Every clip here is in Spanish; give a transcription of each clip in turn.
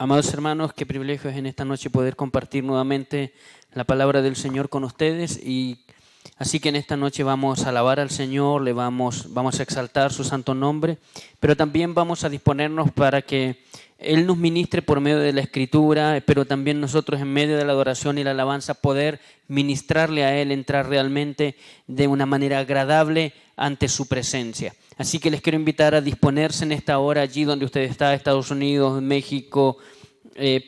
Amados hermanos, qué privilegio es en esta noche poder compartir nuevamente la palabra del Señor con ustedes, y así que en esta noche vamos a alabar al Señor, vamos a exaltar su santo nombre, pero también vamos a disponernos para que Él nos ministre por medio de la Escritura, pero también nosotros en medio de la adoración y la alabanza poder ministrarle a Él, entrar realmente de una manera agradable ante su presencia. Así que les quiero invitar a disponerse en esta hora allí donde usted está, Estados Unidos, México,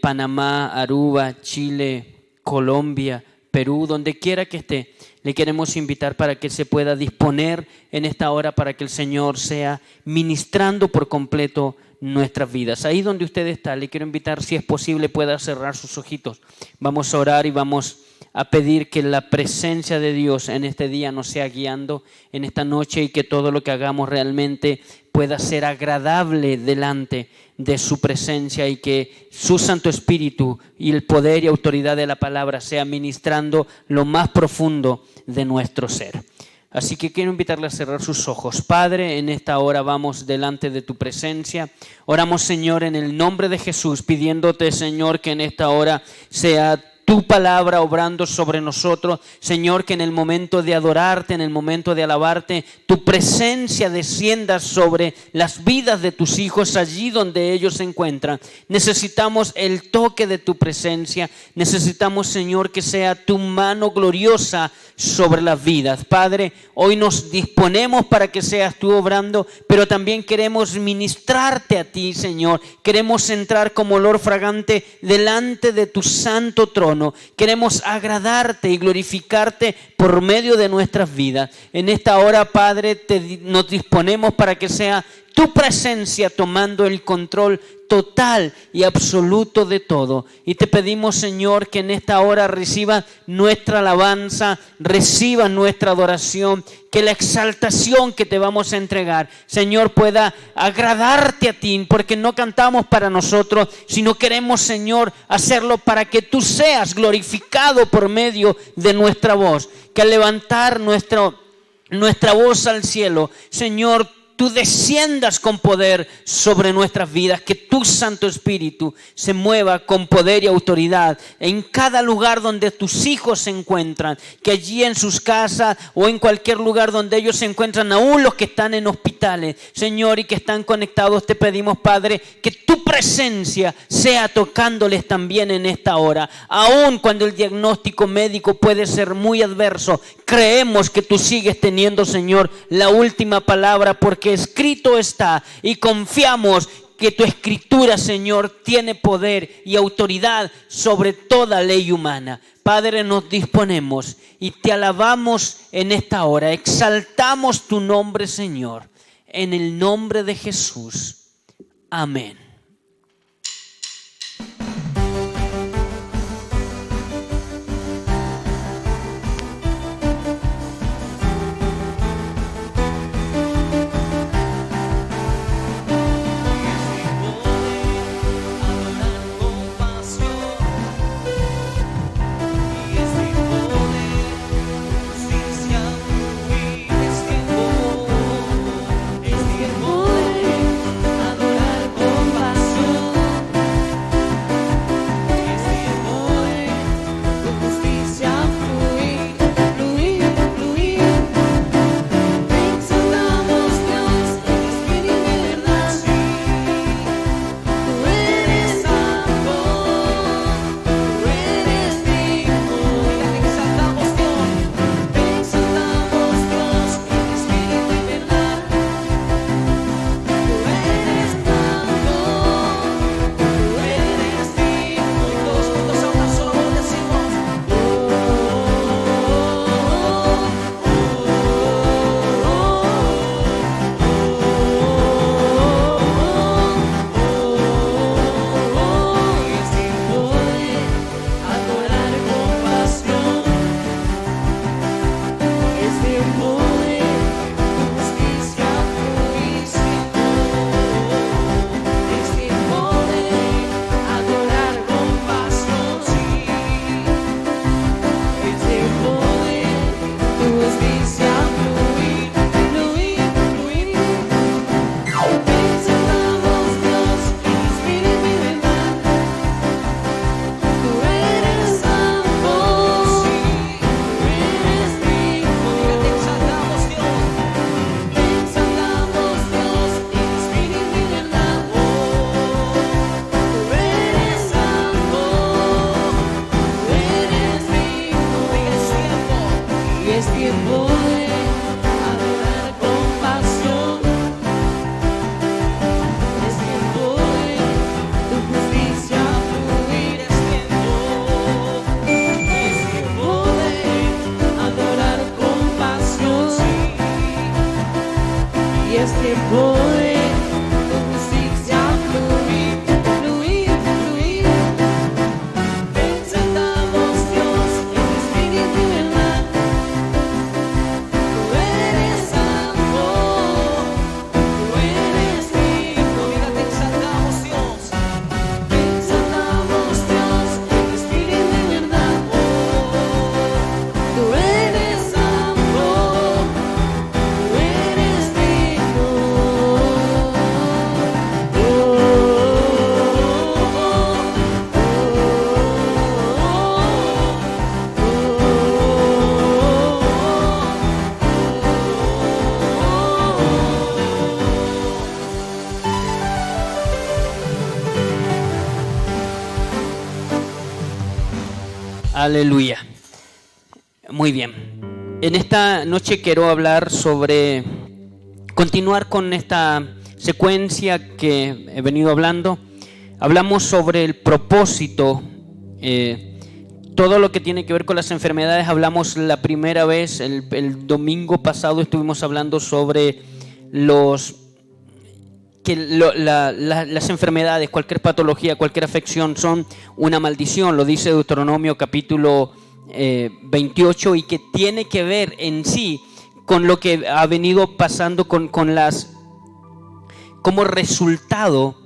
Panamá, Aruba, Chile, Colombia, Perú, donde quiera que esté. Le queremos invitar para que se pueda disponer en esta hora para que el Señor sea ministrando por completo nuestras vidas. Ahí donde usted está, le quiero invitar, si es posible, pueda cerrar sus ojitos. Vamos a orar y vamos a pedir que la presencia de Dios en este día nos sea guiando en esta noche, y que todo lo que hagamos realmente pueda ser agradable delante de su presencia, y que su Santo Espíritu y el poder y autoridad de la palabra sea ministrando lo más profundo de nuestro ser. Así que quiero invitarle a cerrar sus ojos. Padre, en esta hora vamos delante de tu presencia. Oramos, Señor, en el nombre de Jesús, pidiéndote, Señor, que en esta hora sea tu palabra obrando sobre nosotros. Señor, que en el momento de adorarte, en el momento de alabarte, tu presencia descienda sobre las vidas de tus hijos allí donde ellos se encuentran. Necesitamos el toque de tu presencia. Necesitamos, Señor, que sea tu mano gloriosa sobre las vidas. Padre, hoy nos disponemos para que seas tú obrando, pero también queremos ministrarte a ti, Señor. Queremos entrar como olor fragante delante de tu santo trono. Queremos agradarte y glorificarte por medio de nuestras vidas. En esta hora, Padre, nos disponemos para que sea tu presencia tomando el control total y absoluto de todo. Y te pedimos, Señor, que en esta hora reciba nuestra alabanza, reciba nuestra adoración, que la exaltación que te vamos a entregar, Señor, pueda agradarte a ti, porque no cantamos para nosotros, sino queremos, Señor, hacerlo para que tú seas glorificado por medio de nuestra voz. Que al levantar nuestra voz al cielo, Señor, tú desciendas con poder sobre nuestras vidas, que tu Santo Espíritu se mueva con poder y autoridad en cada lugar donde tus hijos se encuentran, que allí en sus casas o en cualquier lugar donde ellos se encuentran, aún los que están en hospitales, Señor, y que están conectados, te pedimos, Padre, que tu presencia sea tocándoles también en esta hora. Aún cuando el diagnóstico médico puede ser muy adverso, creemos que tú sigues teniendo, Señor, la última palabra, porque escrito está, y confiamos que tu escritura, Señor, tiene poder y autoridad sobre toda ley humana. Padre, nos disponemos y te alabamos en esta hora. Exaltamos tu nombre, Señor, en el nombre de Jesús. Amén. Adorar con y es tiempo de justicia fluir, fluir, fluir. Exaltamos Dios en espíritu y verdad. Tú eres santo, tú eres digno. Mira, te exaltamos Dios. Exaltamos Dios en espíritu y verdad. Tú eres santo, tú eres digno. Aleluya. Muy bien. En esta noche quiero hablar sobre, continuar con esta secuencia que he venido hablando. Hablamos sobre el propósito, todo lo que tiene que ver con las enfermedades. Hablamos la primera vez, el domingo pasado estuvimos hablando sobre las enfermedades, cualquier patología, cualquier afección son una maldición, lo dice Deuteronomio capítulo 28, y que tiene que ver en sí con lo que ha venido pasando como resultado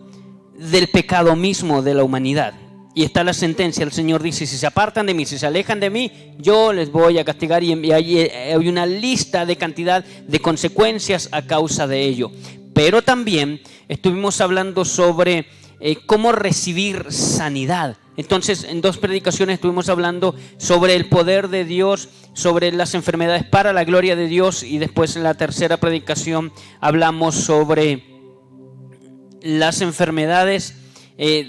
del pecado mismo de la humanidad. Y está la sentencia, el Señor dice: si se apartan de mí, si se alejan de mí, yo les voy a castigar, y hay una lista de cantidad de consecuencias a causa de ello. Pero también estuvimos hablando sobre cómo recibir sanidad. Entonces, en 2 predicaciones estuvimos hablando sobre el poder de Dios, sobre las enfermedades para la gloria de Dios, y después en la tercera predicación hablamos sobre las enfermedades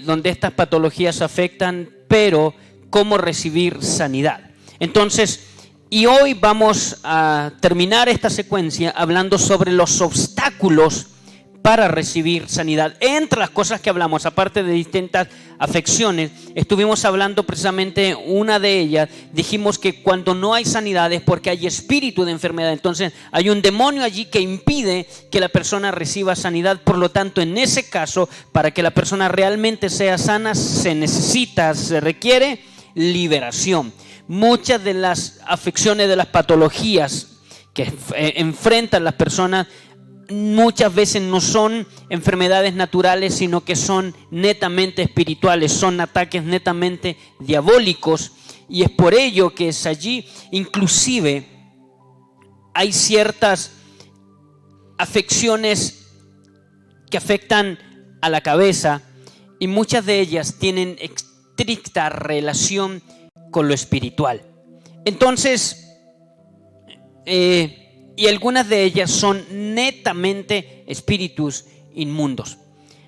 donde estas patologías afectan, pero cómo recibir sanidad. Entonces, y hoy vamos a terminar esta secuencia hablando sobre los obstáculos para recibir sanidad. Entre las cosas que hablamos, aparte de distintas afecciones, estuvimos hablando precisamente una de ellas. Dijimos que cuando no hay sanidad es porque hay espíritu de enfermedad. Entonces hay un demonio allí que impide que la persona reciba sanidad. Por lo tanto, en ese caso, para que la persona realmente sea sana, se requiere liberación. Muchas de las afecciones, de las patologías que enfrentan las personas, muchas veces no son enfermedades naturales, sino que son netamente espirituales, son ataques netamente diabólicos, y es por ello que es allí. Inclusive hay ciertas afecciones que afectan a la cabeza, y muchas de ellas tienen estricta relación con lo espiritual. Entonces, y algunas de ellas son netamente espíritus inmundos.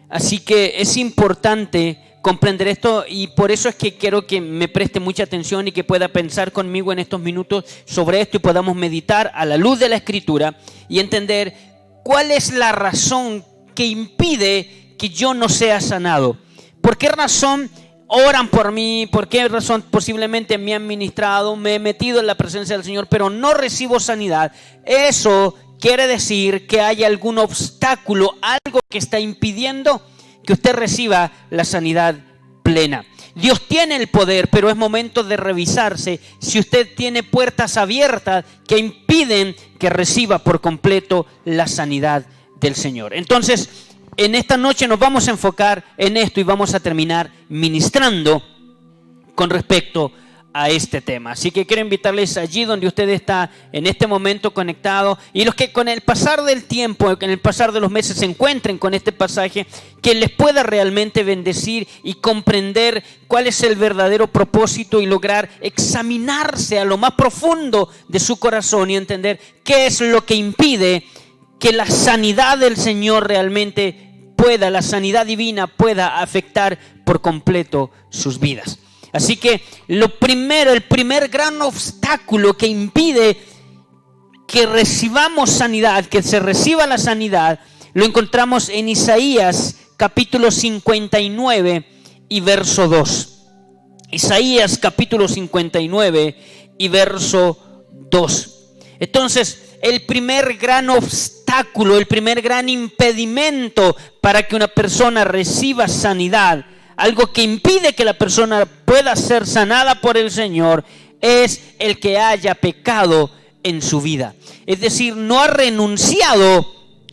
Así que es importante comprender esto, y por eso es que quiero que me preste mucha atención y que pueda pensar conmigo en estos minutos sobre esto, y podamos meditar a la luz de la Escritura y entender cuál es la razón que impide que yo no sea sanado. ¿Por qué razón oran por mí? ¿Por qué razón posiblemente me han ministrado, me he metido en la presencia del Señor, pero no recibo sanidad? Eso quiere decir que hay algún obstáculo, algo que está impidiendo que usted reciba la sanidad plena. Dios tiene el poder, pero es momento de revisarse si usted tiene puertas abiertas que impiden que reciba por completo la sanidad del Señor. Entonces, en esta noche nos vamos a enfocar en esto y vamos a terminar ministrando con respecto a este tema. Así que quiero invitarles allí donde usted está en este momento conectado, y los que con el pasar del tiempo, en el pasar de los meses se encuentren con este pasaje, que les pueda realmente bendecir y comprender cuál es el verdadero propósito, y lograr examinarse a lo más profundo de su corazón y entender qué es lo que impide que la sanidad del Señor realmente la sanidad divina pueda afectar por completo sus vidas. Así que el primer gran obstáculo que impide que recibamos sanidad, que se reciba la sanidad, lo encontramos en Isaías capítulo 59 y verso 2. Isaías capítulo 59 y verso 2. Entonces, el primer gran obstáculo, el primer gran impedimento para que una persona reciba sanidad, algo que impide que la persona pueda ser sanada por el Señor, es el que haya pecado en su vida. Es decir, no ha renunciado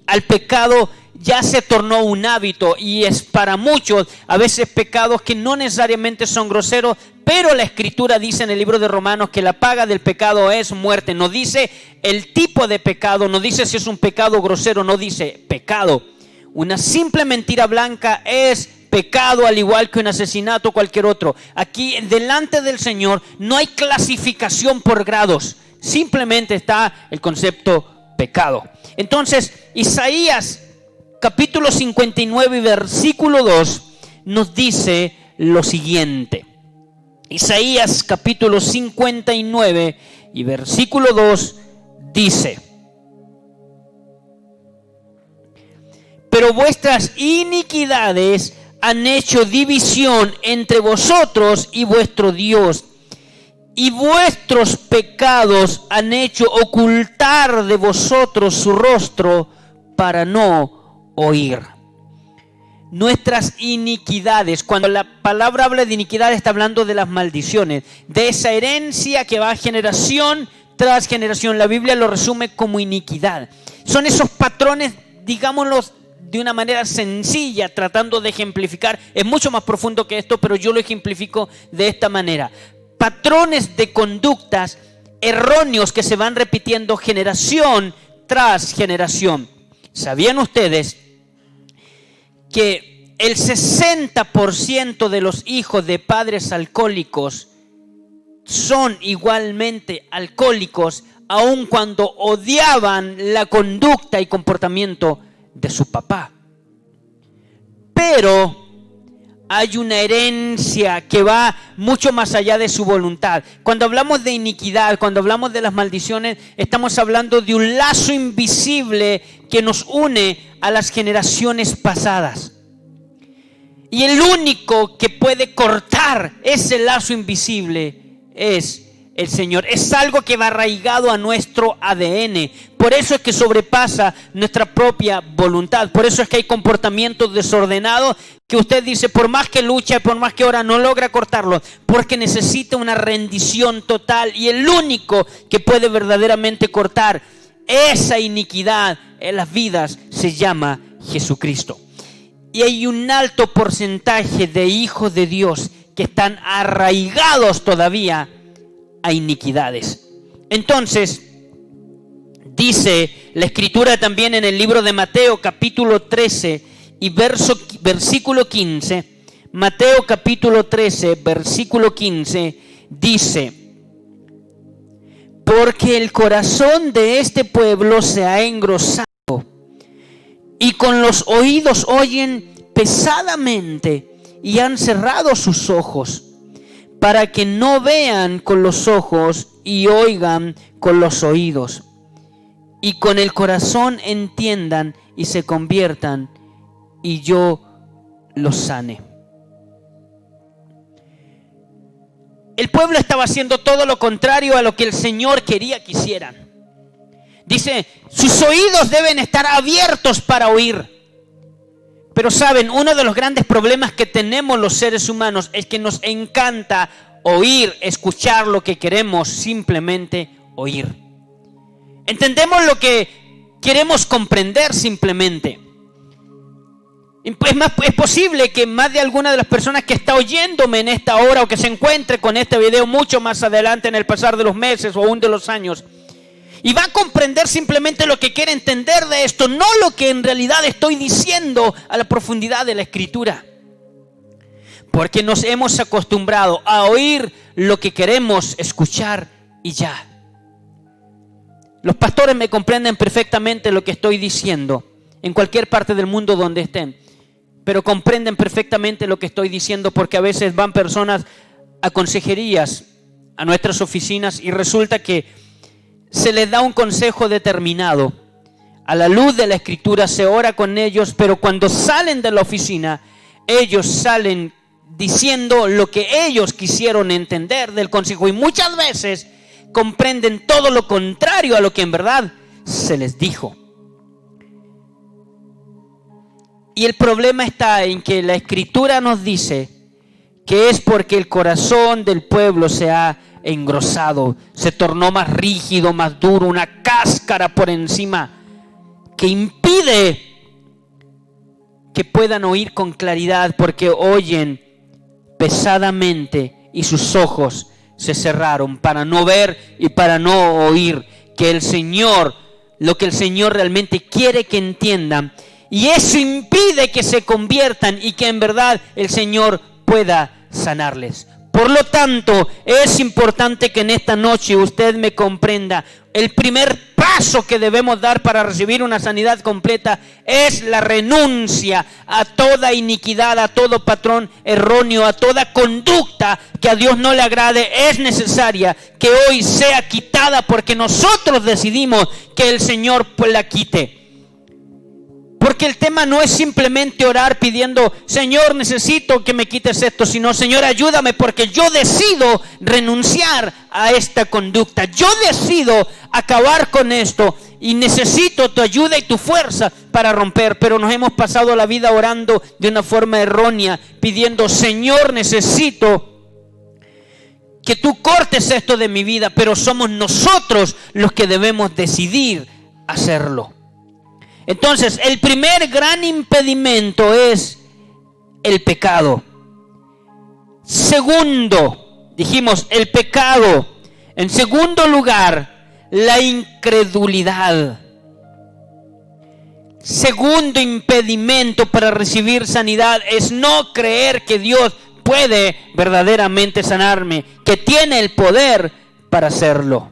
al pecado, ya se tornó un hábito, y es para muchos a veces pecados que no necesariamente son groseros, pero la Escritura dice en el libro de Romanos que la paga del pecado es muerte. No dice el tipo de pecado, no dice si es un pecado grosero, no dice pecado. Una simple mentira blanca es pecado, al igual que un asesinato o cualquier otro. Aquí delante del Señor no hay clasificación por grados, simplemente está el concepto pecado. Entonces, Isaías capítulo 59 y versículo 2 nos dice lo siguiente. Isaías capítulo 59 y versículo 2 dice: pero vuestras iniquidades han hecho división entre vosotros y vuestro Dios, y vuestros pecados han hecho ocultar de vosotros su rostro para no oír. Nuestras iniquidades, cuando la palabra habla de iniquidad, está hablando de las maldiciones, de esa herencia que va generación tras generación. La Biblia lo resume como iniquidad. Son esos patrones, digámoslos de una manera sencilla, tratando de ejemplificar. Es mucho más profundo que esto, pero yo lo ejemplifico de esta manera. Patrones de conductas erróneos que se van repitiendo generación tras generación. ¿Sabían ustedes que el 60% de los hijos de padres alcohólicos son igualmente alcohólicos, aun cuando odiaban la conducta y comportamiento de su papá? Pero hay una herencia que va mucho más allá de su voluntad. Cuando hablamos de iniquidad, cuando hablamos de las maldiciones, estamos hablando de un lazo invisible que nos une a las generaciones pasadas. Y el único que puede cortar ese lazo invisible es el Señor. Es algo que va arraigado a nuestro ADN. Por eso es que sobrepasa nuestra propia voluntad. Por eso es que hay comportamientos desordenados que usted dice, por más que lucha, por más que ora, no logra cortarlo, porque necesita una rendición total. Y el único que puede verdaderamente cortar esa iniquidad en las vidas se llama Jesucristo. Y hay un alto porcentaje de hijos de Dios que están arraigados todavía a iniquidades. Entonces, dice la Escritura también en el libro de Mateo capítulo 13 y versículo 15, Mateo capítulo 13, versículo 15, dice: porque el corazón de este pueblo se ha engrosado y con los oídos oyen pesadamente y han cerrado sus ojos, para que no vean con los ojos y oigan con los oídos, y con el corazón entiendan y se conviertan, y yo los sane. El pueblo estaba haciendo todo lo contrario a lo que el Señor quería que hicieran. Dice, sus oídos deben estar abiertos para oír. Pero saben, uno de los grandes problemas que tenemos los seres humanos es que nos encanta oír, escuchar lo que queremos simplemente oír. Entendemos lo que queremos comprender simplemente. Es posible que más de alguna de las personas que está oyéndome en esta hora o que se encuentre con este video mucho más adelante en el pasar de los meses o aún de los años, y va a comprender simplemente lo que quiere entender de esto, no lo que en realidad estoy diciendo a la profundidad de la Escritura. Porque nos hemos acostumbrado a oír lo que queremos escuchar y ya. Los pastores me comprenden perfectamente lo que estoy diciendo en cualquier parte del mundo donde estén, pero comprenden perfectamente lo que estoy diciendo porque a veces van personas a consejerías, a nuestras oficinas, y resulta que se les da un consejo determinado. A la luz de la Escritura se ora con ellos, pero cuando salen de la oficina, ellos salen diciendo lo que ellos quisieron entender del consejo, y muchas veces comprenden todo lo contrario a lo que en verdad se les dijo. Y el problema está en que la Escritura nos dice que es porque el corazón del pueblo se ha engrosado, se tornó más rígido, más duro, una cáscara por encima que impide que puedan oír con claridad, porque oyen pesadamente y sus ojos se cerraron para no ver y para no oír que el Señor, lo que el Señor realmente quiere que entiendan, y eso impide que se conviertan y que en verdad el Señor pueda sanarles. Por lo tanto, es importante que en esta noche usted me comprenda. El primer paso que debemos dar para recibir una sanidad completa es la renuncia a toda iniquidad, a todo patrón erróneo, a toda conducta que a Dios no le agrade. Es necesaria que hoy sea quitada porque nosotros decidimos que el Señor pues la quite. Porque el tema no es simplemente orar pidiendo, Señor, necesito que me quites esto, sino, Señor, ayúdame porque yo decido renunciar a esta conducta. Yo decido acabar con esto y necesito tu ayuda y tu fuerza para romper. Pero nos hemos pasado la vida orando de una forma errónea, pidiendo, Señor, necesito que tú cortes esto de mi vida, pero somos nosotros los que debemos decidir hacerlo. Entonces, el primer gran impedimento es el pecado. Segundo, dijimos el pecado. En segundo lugar, la incredulidad. Segundo impedimento para recibir sanidad es no creer que Dios puede verdaderamente sanarme, que tiene el poder para hacerlo.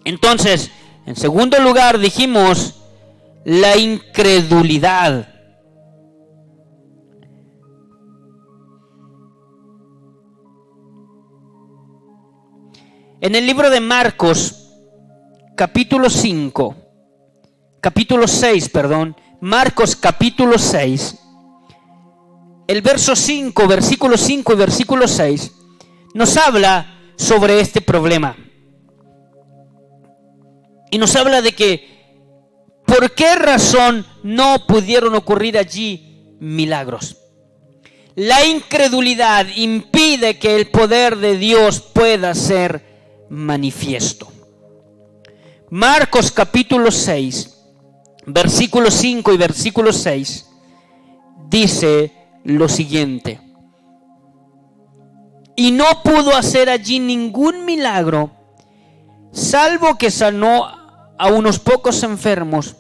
Entonces, en segundo lugar, dijimos la incredulidad. En el libro de Marcos, capítulo 6, Marcos capítulo 6, el verso 5, versículo 5 y versículo 6, nos habla sobre este problema. Y nos habla de que por qué razón no pudieron ocurrir allí milagros. La incredulidad impide que el poder de Dios pueda ser manifiesto. Marcos capítulo 6, versículo 5 y versículo 6 dice lo siguiente: y no pudo hacer allí ningún milagro, salvo que sanó a unos pocos enfermos,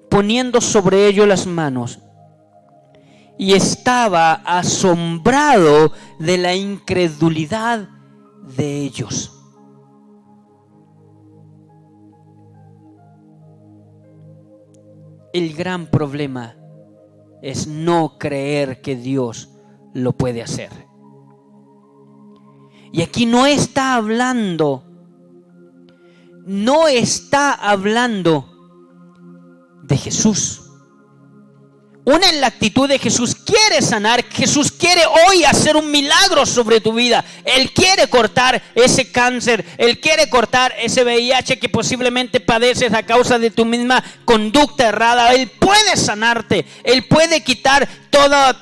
poniendo sobre ellos las manos. Y estaba asombrado de la incredulidad de ellos. El gran problema es no creer que Dios lo puede hacer. Y aquí no está hablando de Jesús. Una es la actitud de Jesús. Quiere sanar. Jesús quiere hoy hacer un milagro sobre tu vida. Él quiere cortar ese cáncer. Él quiere cortar ese VIH que posiblemente padeces a causa de tu misma conducta errada. Él puede sanarte. Él puede quitar toda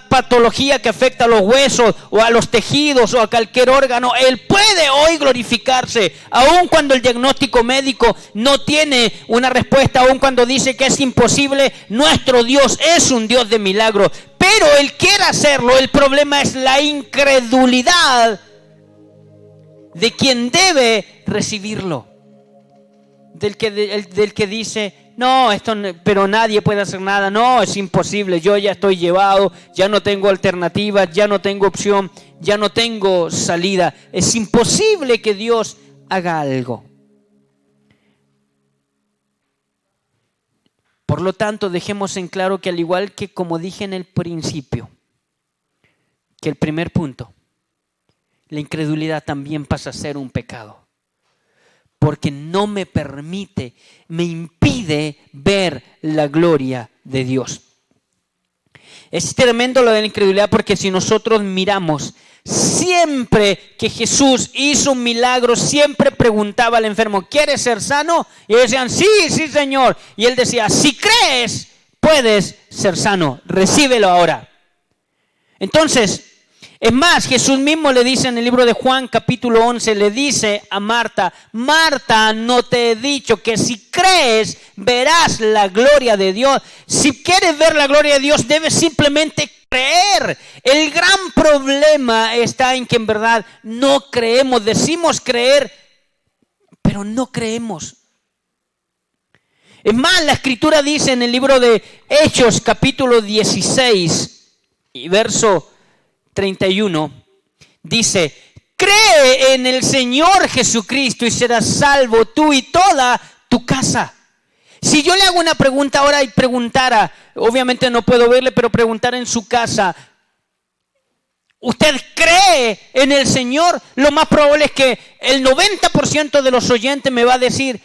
patología que afecta a los huesos o a los tejidos o a cualquier órgano. Él puede hoy glorificarse, aun cuando el diagnóstico médico no tiene una respuesta, aun cuando dice que es imposible. Nuestro Dios es un Dios de milagros, pero Él quiere hacerlo. El problema es la incredulidad de quien debe recibirlo, del que dice, no, pero nadie puede hacer nada, no, es imposible, yo ya estoy llevado, ya no tengo alternativas, ya no tengo opción, ya no tengo salida, es imposible que Dios haga algo. Por lo tanto, dejemos en claro que al igual que como dije en el principio, que el primer punto, la incredulidad también pasa a ser un pecado. Porque no me permite, me impide ver la gloria de Dios. Es tremendo lo de la incredulidad, porque si nosotros miramos Siempre que Jesús hizo un milagro, siempre preguntaba al enfermo, ¿quieres ser sano? Y ellos decían, sí, sí, Señor. Y él decía, si crees, puedes ser sano, recíbelo ahora. Entonces, es más, Jesús mismo le dice en el libro de Juan capítulo 11, le dice a Marta, Marta, no te he dicho que si crees verás la gloria de Dios. Si quieres ver la gloria de Dios, debes simplemente creer. El gran problema está en que en verdad no creemos. Decimos creer, pero no creemos. Es más, la Escritura dice en el libro de Hechos capítulo 16 y verso 31, dice, cree en el Señor Jesucristo y serás salvo tú y toda tu casa. Si yo le hago una pregunta ahora y preguntara, obviamente no puedo verle, pero preguntar en su casa, ¿usted cree en el Señor? Lo más probable es que el 90% de los oyentes me va a decir,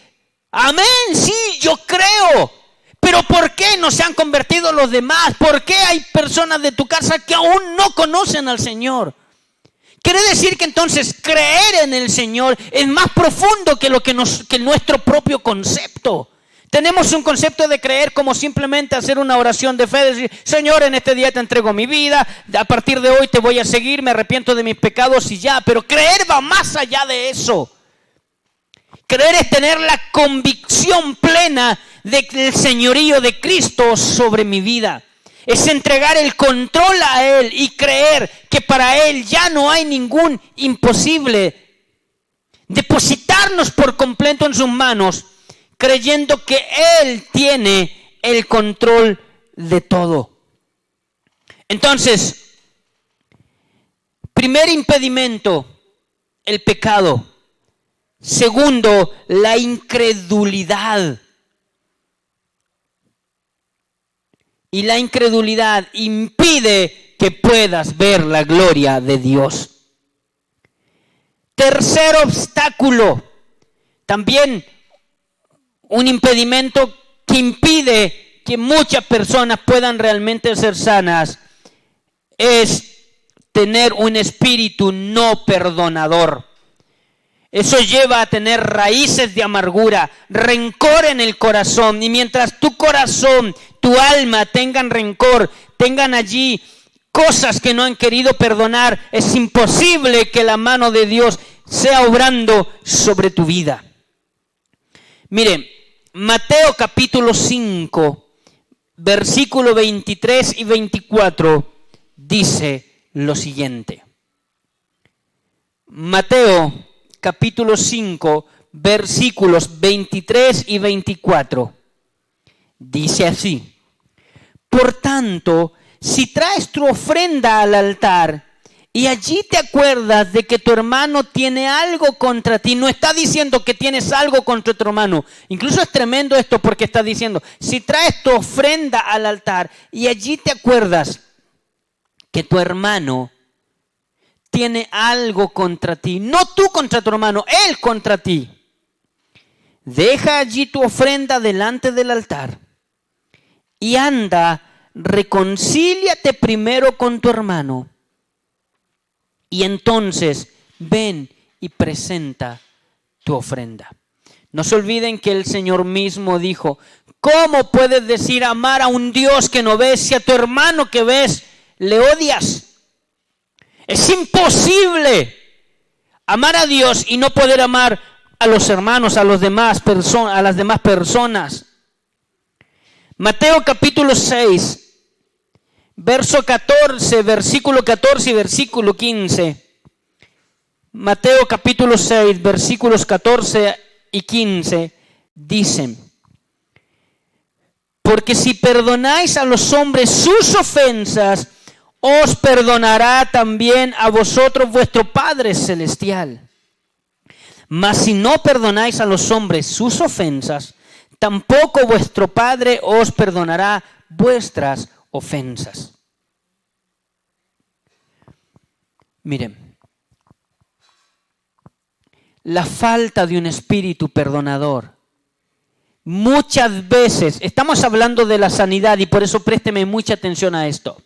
amén, sí, yo creo. Pero ¿por qué no se han convertido los demás? ¿Por qué hay personas de tu casa que aún no conocen al Señor? Quiere decir que entonces creer en el Señor es más profundo que que nuestro propio concepto. Tenemos un concepto de creer como simplemente hacer una oración de fe, decir, Señor, en este día te entrego mi vida, a partir de hoy te voy a seguir, me arrepiento de mis pecados y ya. Pero creer va más allá de eso. Creer es tener la convicción plena del señorío de Cristo sobre mi vida. Es entregar el control a Él y creer que para Él ya no hay ningún imposible. Depositarnos por completo en sus manos, creyendo que Él tiene el control de todo. Entonces, primer impedimento, el pecado. Segundo, la incredulidad. Y la incredulidad impide que puedas ver la gloria de Dios. Tercer obstáculo, también un impedimento que impide que muchas personas puedan realmente ser sanas, es tener un espíritu no perdonador. Eso lleva a tener raíces de amargura, rencor en el corazón. Y mientras tu corazón, tu alma tengan rencor, tengan allí cosas que no han querido perdonar, es imposible que la mano de Dios sea obrando sobre tu vida. Mire, Mateo capítulo 5, versículo 23 y 24, dice lo siguiente. Mateo capítulo 5, versículos 23 y 24. Dice así: por tanto, si traes tu ofrenda al altar y allí te acuerdas de que tu hermano tiene algo contra ti, no está diciendo que tienes algo contra tu hermano. Incluso es tremendo esto porque está diciendo, si traes tu ofrenda al altar y allí te acuerdas que tu hermano tiene algo contra ti, no tú contra tu hermano, él contra ti. Deja allí tu ofrenda delante del altar y anda, reconcíliate primero con tu hermano y entonces ven y presenta tu ofrenda. No se olviden que el Señor mismo dijo, ¿cómo puedes decir amar a un Dios que no ves si a tu hermano que ves le odias? Es imposible amar a Dios y no poder amar a los hermanos, a las demás personas. Mateo capítulo 6, verso 14, versículo 14 y versículo 15. Mateo capítulo 6, versículos 14 y 15 dicen: porque si perdonáis a los hombres sus ofensas, os perdonará también a vosotros vuestro Padre Celestial. Mas si no perdonáis a los hombres sus ofensas, tampoco vuestro Padre os perdonará vuestras ofensas. Miren, la falta de un espíritu perdonador. Muchas veces, estamos hablando de la sanidad y por eso présteme mucha atención a esto.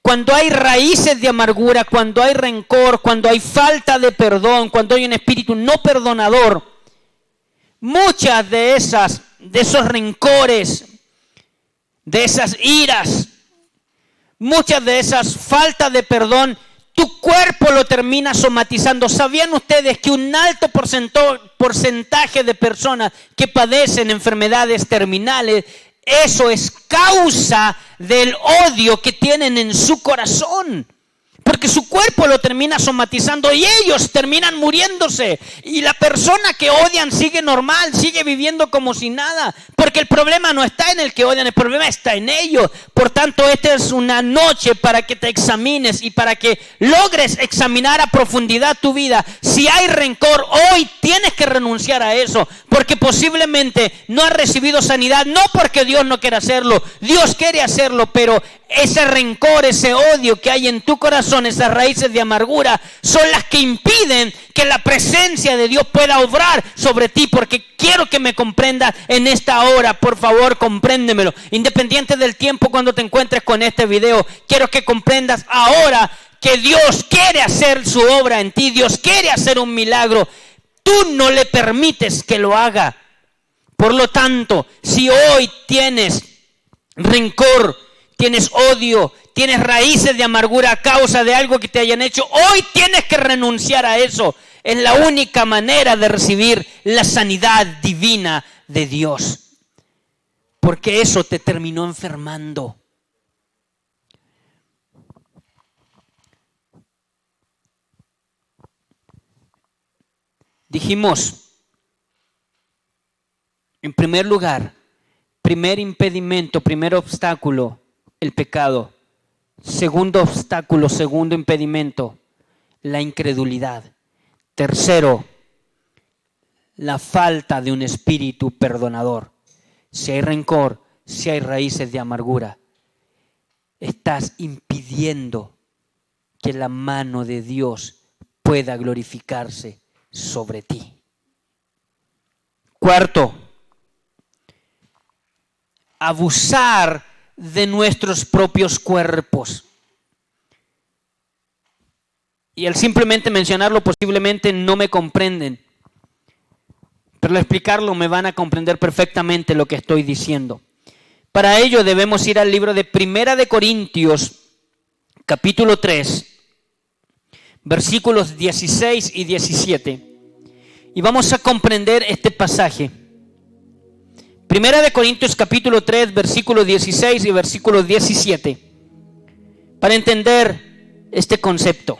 cuando hay raíces de amargura, cuando hay rencor, cuando hay falta de perdón, cuando hay un espíritu no perdonador, muchas de esos rencores, de esas iras, muchas de esas faltas de perdón, tu cuerpo lo termina somatizando. ¿Sabían ustedes que un alto porcentaje de personas que padecen enfermedades terminales, eso es causa del odio que tienen en su corazón? Porque su cuerpo lo termina somatizando y ellos terminan muriéndose. Y la persona que odian sigue normal, sigue viviendo como si nada. Porque el problema no está en el que odian, el problema está en ellos. Por tanto, esta es una noche para que te examines y para que logres examinar a profundidad tu vida. Si hay rencor, hoy tienes que renunciar a eso. Porque posiblemente no has recibido sanidad, no porque Dios no quiera hacerlo. Dios quiere hacerlo, pero ese rencor, ese odio que hay en tu corazón, esas raíces de amargura, son las que impiden que la presencia de Dios pueda obrar sobre ti. Porque quiero que me comprendas en esta hora, por favor, compréndemelo. Independiente del tiempo cuando te encuentres con este video, quiero que comprendas ahora que Dios quiere hacer su obra en ti. Dios quiere hacer un milagro. Tú no le permites que lo haga. Por lo tanto, si hoy tienes rencor, tienes odio, tienes raíces de amargura a causa de algo que te hayan hecho, hoy tienes que renunciar a eso. Es la única manera de recibir la sanidad divina de Dios. Porque eso te terminó enfermando. Dijimos, en primer lugar, primer impedimento, primer obstáculo, el pecado. Segundo obstáculo, segundo impedimento, la incredulidad. Tercero, la falta de un espíritu perdonador. Si hay rencor, si hay raíces de amargura, estás impidiendo que la mano de Dios pueda glorificarse sobre ti. Cuarto, abusar de nuestros propios cuerpos. Y al simplemente mencionarlo posiblemente no me comprenden, pero al explicarlo me van a comprender perfectamente lo que estoy diciendo. Para ello debemos ir al libro de Primera de Corintios, capítulo 3, versículos 16 y 17. Y vamos a comprender este pasaje. Primera de Corintios capítulo 3, versículo 16 y versículo 17. Para entender este concepto.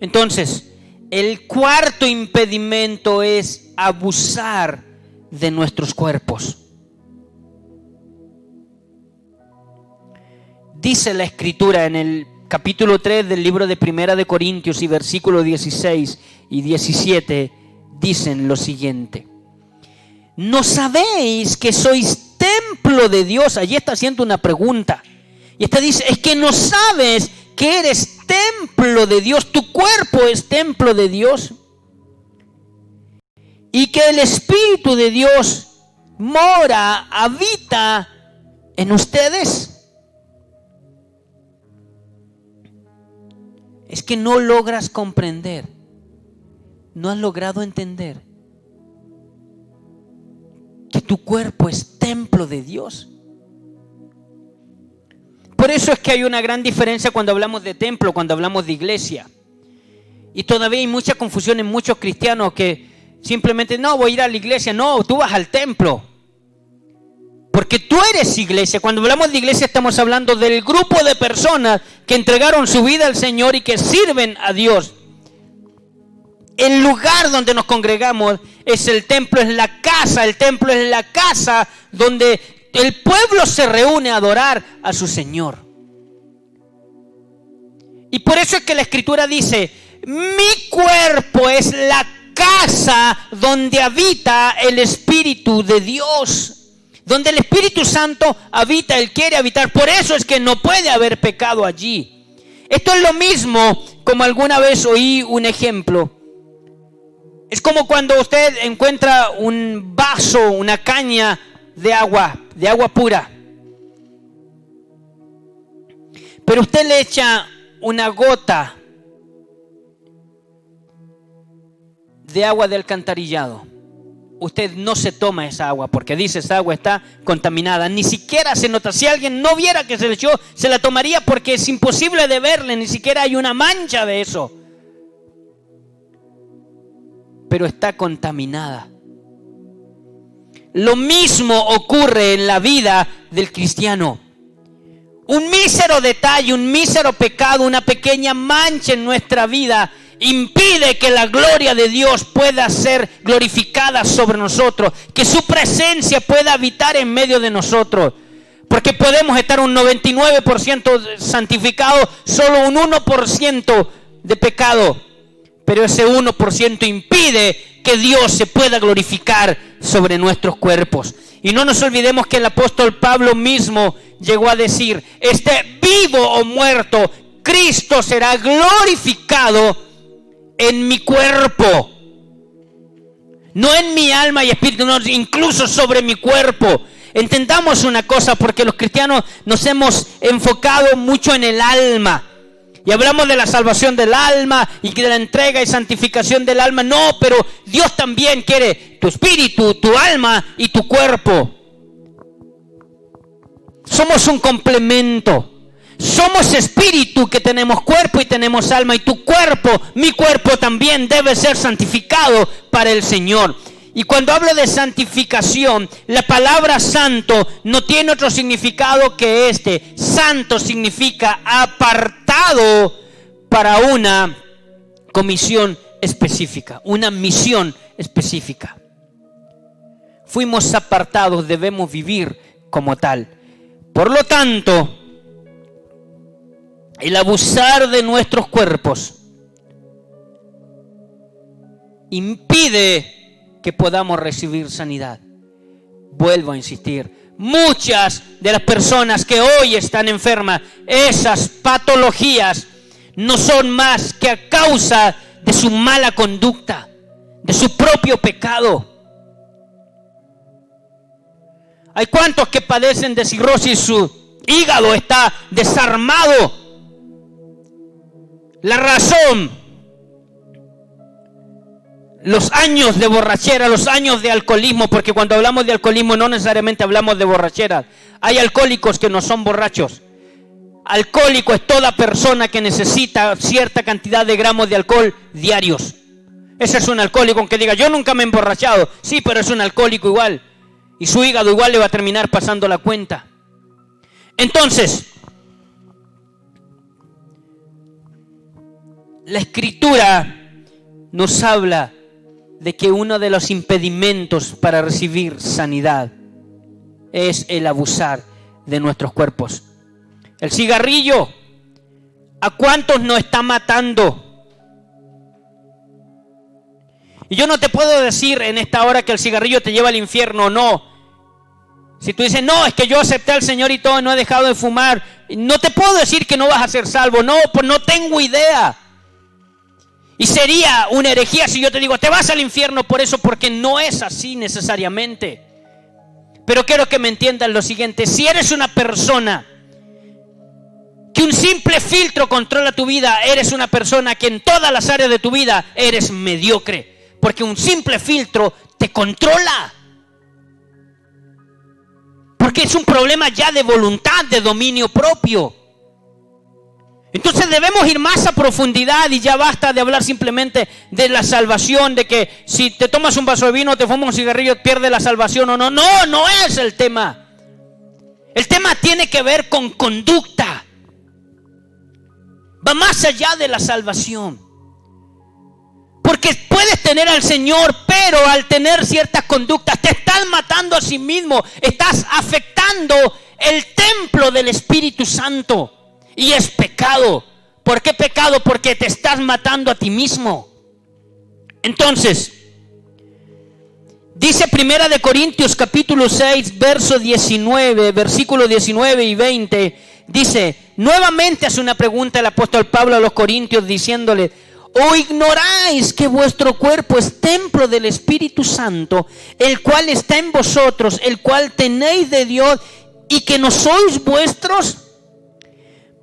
Entonces, el cuarto impedimento es abusar de nuestros cuerpos. Dice la Escritura en el capítulo 3 del libro de Primera de Corintios y versículos 16 y 17, dicen lo siguiente: ¿no sabéis que sois templo de Dios? Allí está haciendo una pregunta. Y esta dice, es que no sabes que eres templo de Dios, tu cuerpo es templo de Dios. Y que el Espíritu de Dios mora, habita en ustedes. Es que no logras comprender, no has logrado entender que tu cuerpo es templo de Dios. Por eso es que hay una gran diferencia cuando hablamos de templo, cuando hablamos de iglesia. Y todavía hay mucha confusión en muchos cristianos que simplemente, no, voy a ir a la iglesia. No, tú vas al templo. Porque tú eres iglesia. Cuando hablamos de iglesia estamos hablando del grupo de personas que entregaron su vida al Señor y que sirven a Dios. El lugar donde nos congregamos es el templo, es la casa. El templo es la casa donde el pueblo se reúne a adorar a su Señor. Y por eso es que la Escritura dice, mi cuerpo es la casa donde habita el Espíritu de Dios. Donde el Espíritu Santo habita, Él quiere habitar. Por eso es que no puede haber pecado allí. Esto es lo mismo como alguna vez oí un ejemplo. Es como cuando usted encuentra un vaso, una caña de agua pura. Pero usted le echa una gota de agua de alcantarillado. Usted no se toma esa agua porque dice esa agua está contaminada. Ni siquiera se nota. Si alguien no viera que se le echó, se la tomaría porque es imposible de verle. Ni siquiera hay una mancha de eso. Pero está contaminada. Lo mismo ocurre en la vida del cristiano. Un mísero detalle, un mísero pecado, una pequeña mancha en nuestra vida impide que la gloria de Dios pueda ser glorificada sobre nosotros, que su presencia pueda habitar en medio de nosotros. Porque podemos estar un 99% santificado, solo un 1% de pecado. Pero ese 1% impide que Dios se pueda glorificar sobre nuestros cuerpos. Y no nos olvidemos que el apóstol Pablo mismo llegó a decir, esté vivo o muerto, Cristo será glorificado en mi cuerpo. No en mi alma y espíritu, no, incluso sobre mi cuerpo. Entendamos una cosa, porque los cristianos nos hemos enfocado mucho en el alma. Y hablamos de la salvación del alma y de la entrega y santificación del alma. No, pero Dios también quiere tu espíritu, tu alma y tu cuerpo. Somos un complemento. Somos espíritu que tenemos cuerpo y tenemos alma. Y tu cuerpo, mi cuerpo también debe ser santificado para el Señor. Y cuando hablo de santificación, la palabra santo no tiene otro significado que este. Santo significa apartado para una comisión específica, una misión específica. Fuimos apartados, debemos vivir como tal. Por lo tanto, el abusar de nuestros cuerpos impide que podamos recibir sanidad. Vuelvo a insistir, muchas de las personas que hoy están enfermas, esas patologías no son más que a causa de su mala conducta, de su propio pecado. Hay cuantos que padecen de cirrosis, su hígado está desarmado. La razón, los años de borrachera, los años de alcoholismo, porque cuando hablamos de alcoholismo no necesariamente hablamos de borrachera. Hay alcohólicos que no son borrachos. Alcohólico es toda persona que necesita cierta cantidad de gramos de alcohol diarios. Ese es un alcohólico, aunque diga, yo nunca me he emborrachado. Sí, pero es un alcohólico igual. Y su hígado igual le va a terminar pasando la cuenta. Entonces, la Escritura nos habla de que uno de los impedimentos para recibir sanidad es el abusar de nuestros cuerpos. El cigarrillo, ¿a cuántos nos está matando? Y yo no te puedo decir en esta hora que el cigarrillo te lleva al infierno o no. Si tú dices, no, es que yo acepté al Señor y todo, no he dejado de fumar, no te puedo decir que no vas a ser salvo. No, pues no tengo idea. Y sería una herejía si yo te digo, te vas al infierno por eso, porque no es así necesariamente. Pero quiero que me entiendan lo siguiente: si eres una persona que un simple filtro controla tu vida, eres una persona que en todas las áreas de tu vida eres mediocre, porque un simple filtro te controla. Porque es un problema ya de voluntad, de dominio propio. Entonces debemos ir más a profundidad y ya basta de hablar simplemente de la salvación, de que si te tomas un vaso de vino o te fumas un cigarrillo pierdes la salvación o no. No, no es el tema. El tema tiene que ver con conducta. Va más allá de la salvación. Porque puedes tener al Señor, pero al tener ciertas conductas te estás matando a sí mismo. Estás afectando el templo del Espíritu Santo. Y es pecado. ¿Por qué pecado? Porque te estás matando a ti mismo. Entonces, dice 1 Corintios capítulo 6, verso 19, versículo 19 y 20. Dice, nuevamente hace una pregunta el apóstol Pablo a los corintios diciéndole, ¿O ignoráis que vuestro cuerpo es templo del Espíritu Santo, el cual está en vosotros, el cual tenéis de Dios, y que no sois vuestros?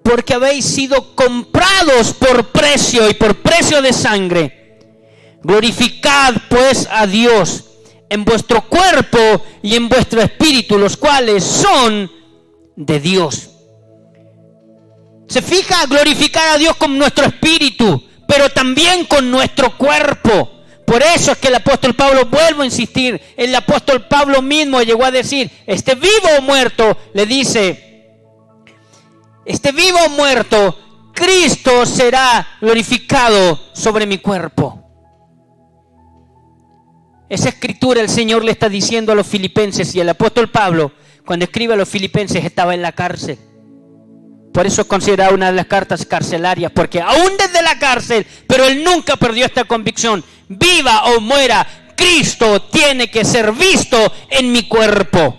Porque habéis sido comprados por precio y por precio de sangre. Glorificad pues a Dios en vuestro cuerpo y en vuestro espíritu, los cuales son de Dios. Se fija, glorificar a Dios con nuestro espíritu, pero también con nuestro cuerpo. Por eso es que el apóstol Pablo, vuelvo a insistir, el apóstol Pablo mismo llegó a decir, esté vivo o muerto, le dice, esté vivo o muerto, Cristo será glorificado sobre mi cuerpo. Esa escritura el Señor le está diciendo a los filipenses, y el apóstol Pablo, cuando escribe a los filipenses, estaba en la cárcel. Por eso es considerada una de las cartas carcelarias, porque aún desde la cárcel, pero él nunca perdió esta convicción. Viva o muera, Cristo tiene que ser visto en mi cuerpo.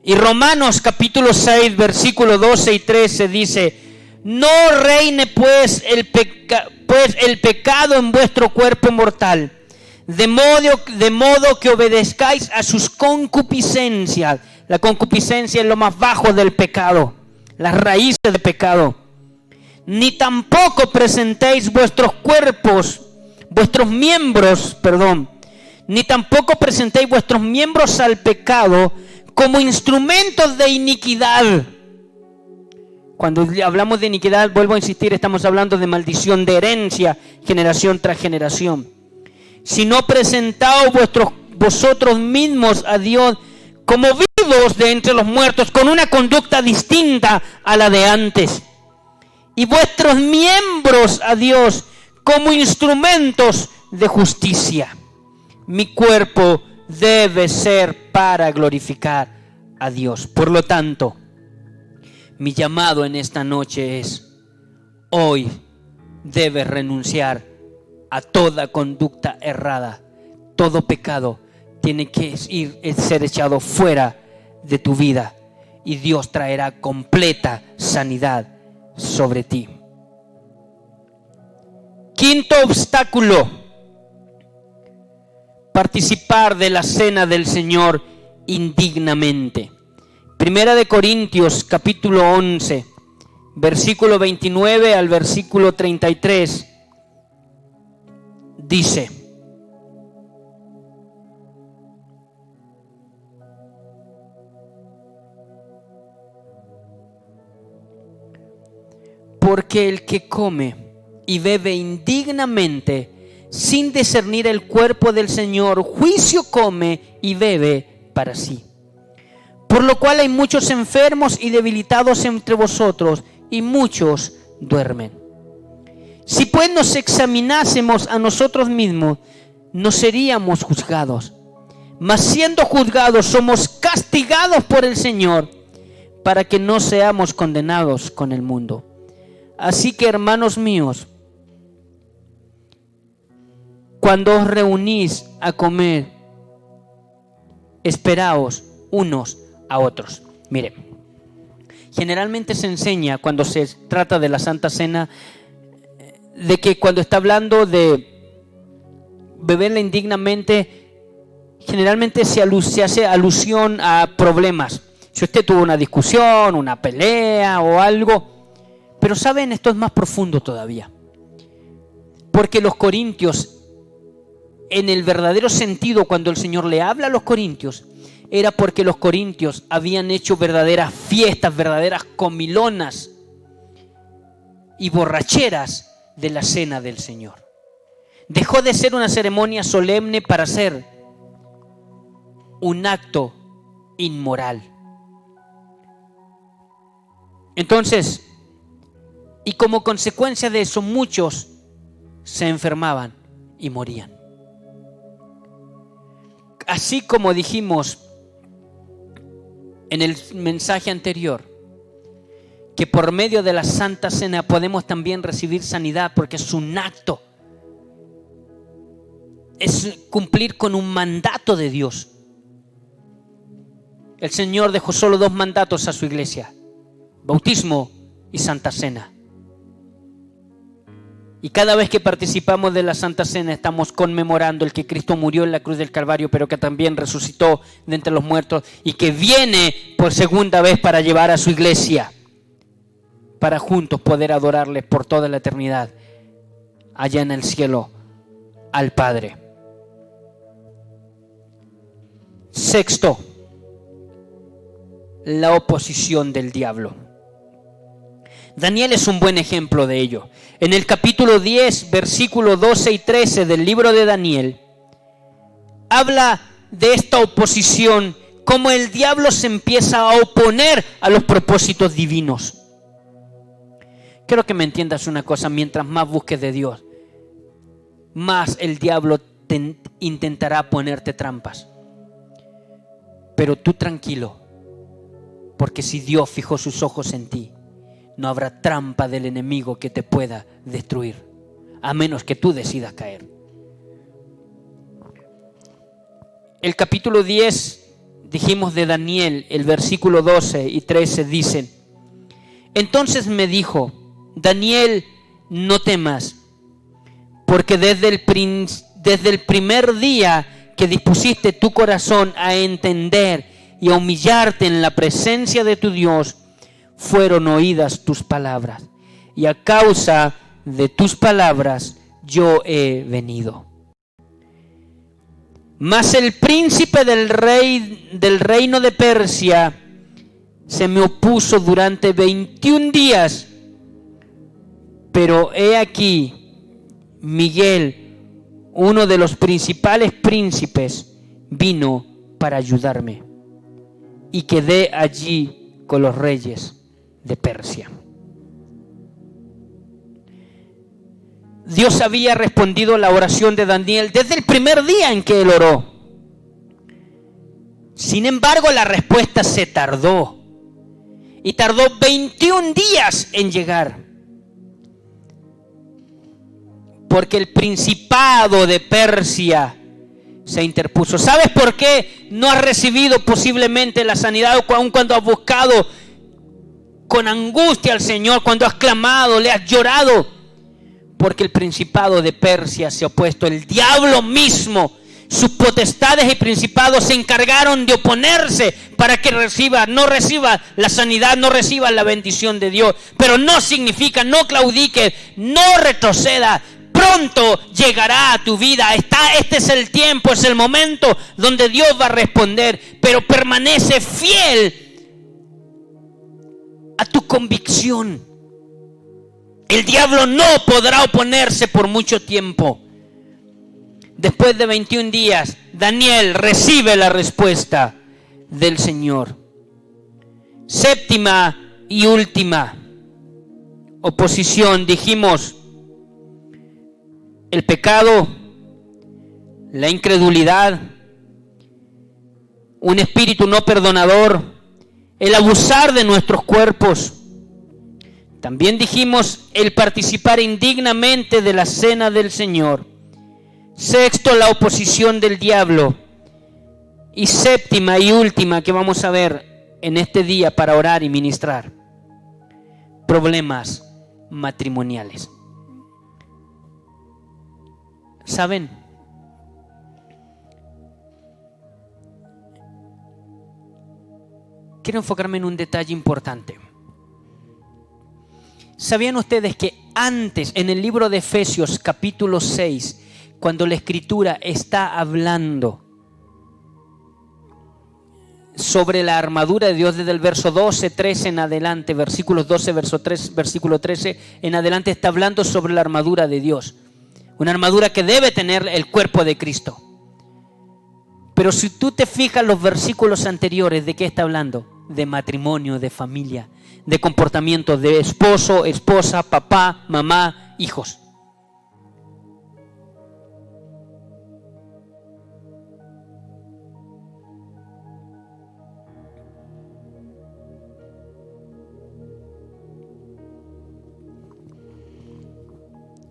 Y Romanos capítulo 6, versículos 12 y 13 dice, no reine pues el pecado en vuestro cuerpo mortal, de modo que obedezcáis a sus concupiscencias. La concupiscencia es lo más bajo del pecado, las raíces del pecado. Ni tampoco presentéis ni tampoco presentéis vuestros miembros al pecado como instrumentos de iniquidad. Cuando hablamos de iniquidad, vuelvo a insistir, estamos hablando de maldición, de herencia, generación tras generación. Sino presentaos vosotros mismos a Dios como vivos de entre los muertos, con una conducta distinta a la de antes. Y vuestros miembros a Dios como instrumentos de justicia. Mi cuerpo debe ser para glorificar a Dios. Por lo tanto, mi llamado en esta noche es, hoy debes renunciar a toda conducta errada. Todo pecado tiene que ser echado fuera de tu vida y Dios traerá completa sanidad sobre ti. Quinto obstáculo: participar de la cena del Señor indignamente. Primera de Corintios capítulo 11, versículo 29 al versículo 33 dice: porque el que come y bebe indignamente, sin discernir el cuerpo del Señor, juicio come y bebe para sí. Por lo cual hay muchos enfermos y debilitados entre vosotros, y muchos duermen. Si pues nos examinásemos a nosotros mismos, no seríamos juzgados. Mas siendo juzgados, somos castigados por el Señor, para que no seamos condenados con el mundo. Así que, hermanos míos, cuando os reunís a comer, esperaos unos a otros. Mire, generalmente se enseña cuando se trata de la Santa Cena, de que cuando está hablando de beberla indignamente, generalmente se hace alusión a problemas. Si usted tuvo una discusión, una pelea o algo. Pero saben, esto es más profundo todavía. Porque los corintios, en el verdadero sentido, cuando el Señor le habla a los corintios, era porque los corintios habían hecho verdaderas fiestas, verdaderas comilonas y borracheras de la cena del Señor. Dejó de ser una ceremonia solemne para ser un acto inmoral. Entonces, y como consecuencia de eso, muchos se enfermaban y morían. Así como dijimos en el mensaje anterior, que por medio de la Santa Cena podemos también recibir sanidad, porque es un acto, es cumplir con un mandato de Dios. El Señor dejó solo 2 mandatos a su iglesia: bautismo y Santa Cena. Y cada vez que participamos de la Santa Cena estamos conmemorando el que Cristo murió en la cruz del Calvario, pero que también resucitó de entre los muertos y que viene por segunda vez para llevar a su iglesia, para juntos poder adorarle por toda la eternidad allá en el cielo al Padre. Sexto, la oposición del diablo. Daniel es un buen ejemplo de ello. En el capítulo 10, versículos 12 y 13 del libro de Daniel, habla de esta oposición, cómo el diablo se empieza a oponer a los propósitos divinos. Quiero que me entiendas una cosa: mientras más busques de Dios, más el diablo intentará ponerte trampas. Pero tú tranquilo, porque si Dios fijó sus ojos en ti, no habrá trampa del enemigo que te pueda destruir, a menos que tú decidas caer. El capítulo 10, dijimos, de Daniel, el versículo 12 y 13 dicen: entonces me dijo, Daniel, no temas, porque desde el primer día que dispusiste tu corazón a entender y a humillarte en la presencia de tu Dios, fueron oídas tus palabras, y a causa de tus palabras yo he venido. Mas el príncipe del reino de Persia se me opuso durante 21 días, pero he aquí Miguel, uno de los principales príncipes, vino para ayudarme, y quedé allí con los reyes de Persia. Dios había respondido a la oración de Daniel desde el primer día en que él oró. Sin embargo, la respuesta se tardó, y tardó 21 días en llegar, porque el principado de Persia se interpuso. ¿Sabes por qué no has recibido posiblemente la sanidad, aun cuando has buscado con angustia al Señor, cuando has clamado, le has llorado? Porque el principado de Persia se ha opuesto. El diablo mismo, sus potestades y principados se encargaron de oponerse para que no reciba la sanidad, no reciba la bendición de Dios. Pero no significa, no claudiques, no retroceda. Pronto llegará a tu vida. Este es el tiempo, es el momento donde Dios va a responder. Pero permanece fiel a tu convicción. El diablo no podrá oponerse por mucho tiempo. Después de 21 días, Daniel recibe la respuesta del Señor. Séptima y última oposición, dijimos: el pecado, la incredulidad, un espíritu no perdonador, el abusar de nuestros cuerpos. También dijimos el participar indignamente de la cena del Señor. Sexto, la oposición del diablo. Y séptima y última que vamos a ver en este día para orar y ministrar: problemas matrimoniales. ¿Saben? Quiero enfocarme en un detalle importante. ¿Sabían ustedes que antes, en el libro de Efesios capítulo 6, cuando la Escritura está hablando sobre la armadura de Dios, desde el verso 12, 13 en adelante, versículos 12, verso 3, versículo 13 en adelante, está hablando sobre la armadura de Dios? Una armadura que debe tener el cuerpo de Cristo. Pero si tú te fijas los versículos anteriores, ¿de qué está hablando? De matrimonio, de familia, de comportamiento, de esposo, esposa, papá, mamá, hijos.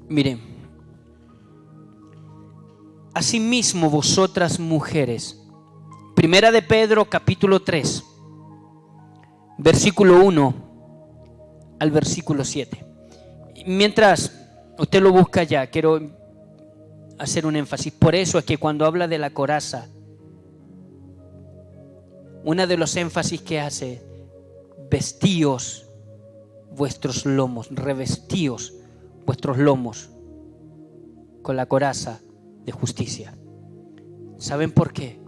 Miren, asimismo vosotras mujeres, Primera de Pedro capítulo 3, versículo 1 al versículo 7. Mientras Usted lo busca ya, quiero hacer un énfasis. Por eso es que cuando habla de la coraza, uno de los énfasis que hace, vestíos vuestros lomos, revestíos vuestros lomos con la coraza de justicia. ¿Saben por qué?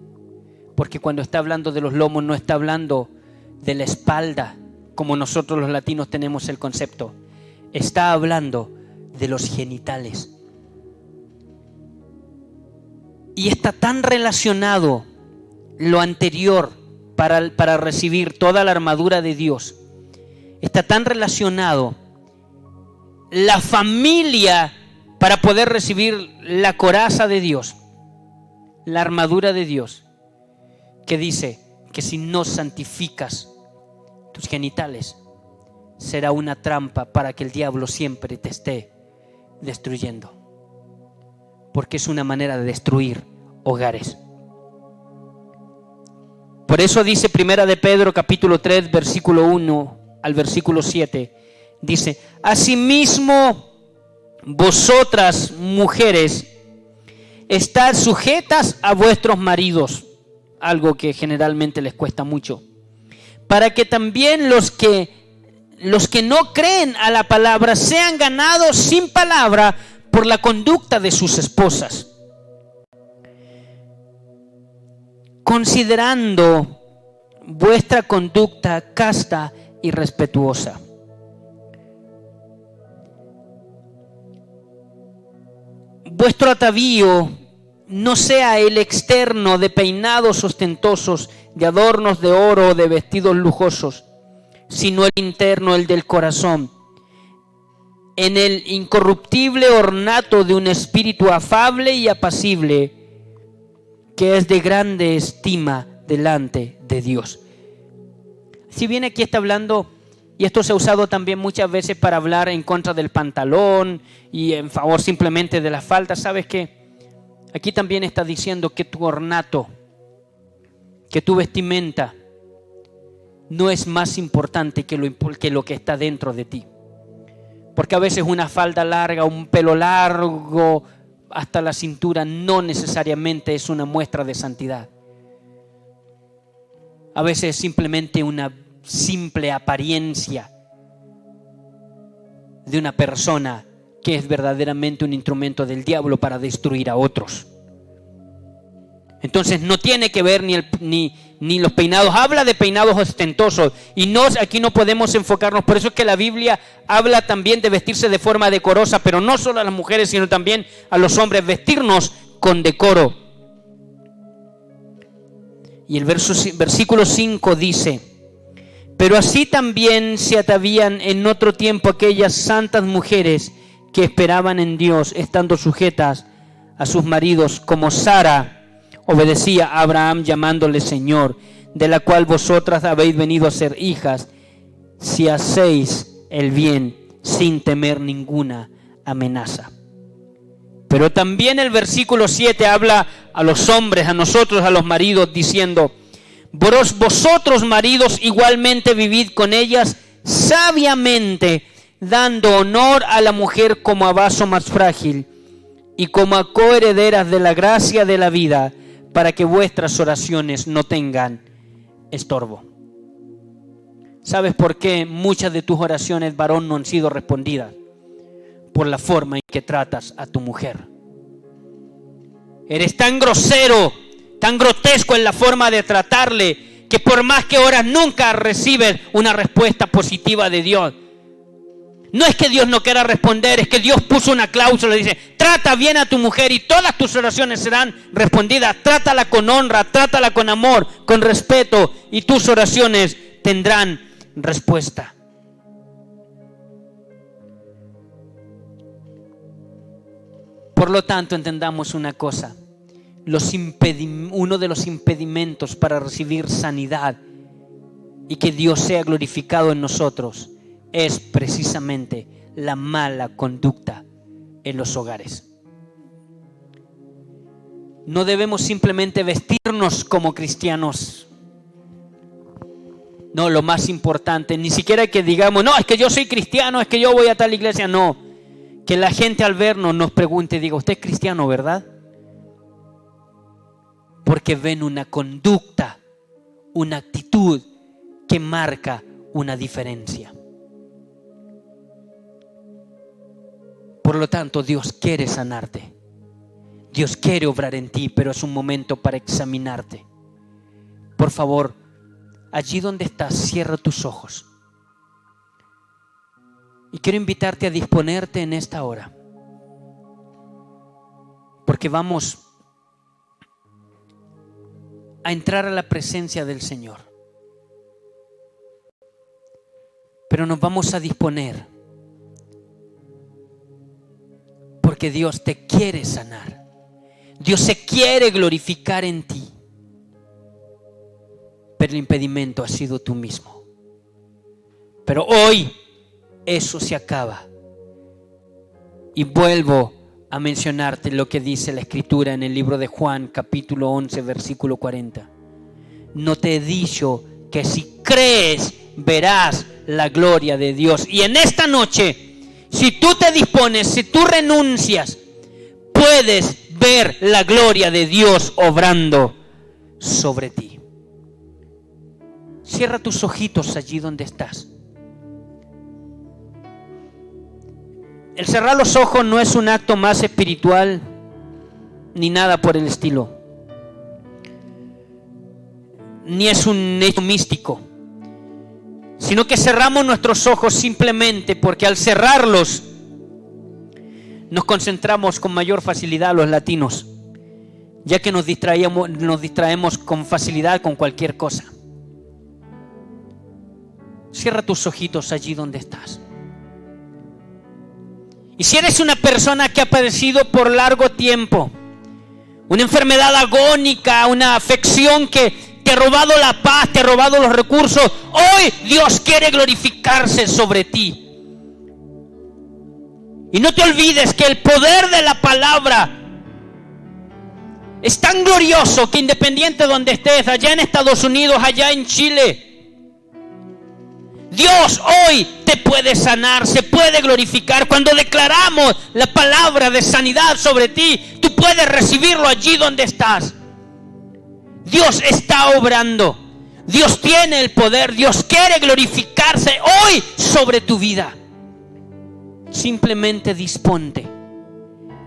Porque cuando está hablando de los lomos no está hablando de la espalda, como nosotros los latinos tenemos el concepto. Está hablando de los genitales. Y está tan relacionado lo anterior para recibir toda la armadura de Dios. Está tan relacionado la familia para poder recibir la coraza de Dios, la armadura de Dios, que dice que si no santificas tus genitales, será una trampa para que el diablo siempre te esté destruyendo, porque es una manera de destruir hogares. Por eso dice Primera de Pedro capítulo 3 versículo 1 al versículo 7, dice: asimismo vosotras mujeres estad sujetas a vuestros maridos, algo que generalmente les cuesta mucho, para que también los que no creen a la palabra sean ganados sin palabra por la conducta de sus esposas, considerando vuestra conducta casta y respetuosa. Vuestro atavío no sea el externo de peinados ostentosos, de adornos de oro o de vestidos lujosos, sino el interno, el del corazón, en el incorruptible ornato de un espíritu afable y apacible, que es de grande estima delante de Dios. Si bien aquí está hablando, y esto se ha usado también muchas veces para hablar en contra del pantalón y en favor simplemente de la falda, ¿sabes qué? Aquí también está diciendo que tu ornato, que tu vestimenta no es más importante que lo que está dentro de ti. Porque a veces una falda larga, un pelo largo hasta la cintura no necesariamente es una muestra de santidad. A veces es simplemente una simple apariencia de una persona que es verdaderamente un instrumento del diablo para destruir a otros. Entonces no tiene que ver ni los peinados. Habla de peinados ostentosos y aquí no podemos enfocarnos. Por eso es que la Biblia habla también de vestirse de forma decorosa, pero no solo a las mujeres, sino también a los hombres, vestirnos con decoro. Y el versículo 5 dice: pero así también se atavían en otro tiempo aquellas santas mujeres que esperaban en Dios, estando sujetas a sus maridos, como Sara obedecía a Abraham llamándole Señor, de la cual vosotras habéis venido a ser hijas, si hacéis el bien sin temer ninguna amenaza. Pero también el versículo 7 habla a los hombres, a nosotros, a los maridos, diciendo: vosotros maridos igualmente vivid con ellas sabiamente, dando honor a la mujer como a vaso más frágil y como a coherederas de la gracia de la vida, para que vuestras oraciones no tengan estorbo. ¿Sabes por qué muchas de tus oraciones, varón, no han sido respondidas? Por la forma en que tratas a tu mujer. Eres tan grosero, tan grotesco en la forma de tratarle, que por más que oras nunca recibes una respuesta positiva de Dios. No es que Dios no quiera responder, es que Dios puso una cláusula, dice: trata bien a tu mujer y todas tus oraciones serán respondidas. Trátala con honra, trátala con amor, con respeto, y tus oraciones tendrán respuesta. Por lo tanto, entendamos una cosa: uno de los impedimentos para recibir sanidad y que Dios sea glorificado en nosotros es precisamente la mala conducta en los hogares. No debemos simplemente vestirnos como cristianos. No, lo más importante, ni siquiera que digamos: no, es que yo soy cristiano, es que yo voy a tal iglesia. No, Que la gente al vernos nos pregunte y diga, usted es cristiano, ¿verdad? Porque ven una conducta, una actitud que marca una diferencia. Por lo tanto, Dios quiere sanarte. Dios quiere obrar en ti, pero es un momento para examinarte. Por favor, allí donde estás, cierra tus ojos. Y quiero invitarte a disponerte en esta hora. Porque vamos a entrar a la presencia del Señor. Pero nos vamos a disponer. Porque Dios te quiere sanar. Dios se quiere glorificar en ti. Pero el impedimento ha sido tú mismo. Pero hoy eso se acaba. Y vuelvo a mencionarte lo que dice la Escritura en el libro de Juan, capítulo 11, versículo 40. No te he dicho que si crees verás la gloria de Dios. Y en esta noche, si tú te dispones, si tú renuncias, puedes ver la gloria de Dios obrando sobre ti. Cierra tus ojitos allí donde estás. El cerrar los ojos no es un acto más espiritual ni nada por el estilo, ni es un hecho místico, sino que cerramos nuestros ojos simplemente porque al cerrarlos nos concentramos con mayor facilidad los latinos, ya que nos distraemos con facilidad con cualquier cosa. Cierra tus ojitos allí donde estás. Y si eres una persona que ha padecido por largo tiempo una enfermedad agónica, una afección que te ha robado la paz, te ha robado los recursos, hoy Dios quiere glorificarse sobre ti. Y no te olvides que el poder de la palabra es tan glorioso que independiente de donde estés, allá en Estados Unidos, allá en Chile, Dios hoy te puede sanar, se puede glorificar. Cuando declaramos la palabra de sanidad sobre ti, tú puedes recibirlo allí donde estás. Dios está obrando. Dios tiene el poder. Dios quiere glorificarse hoy sobre tu vida. Simplemente disponte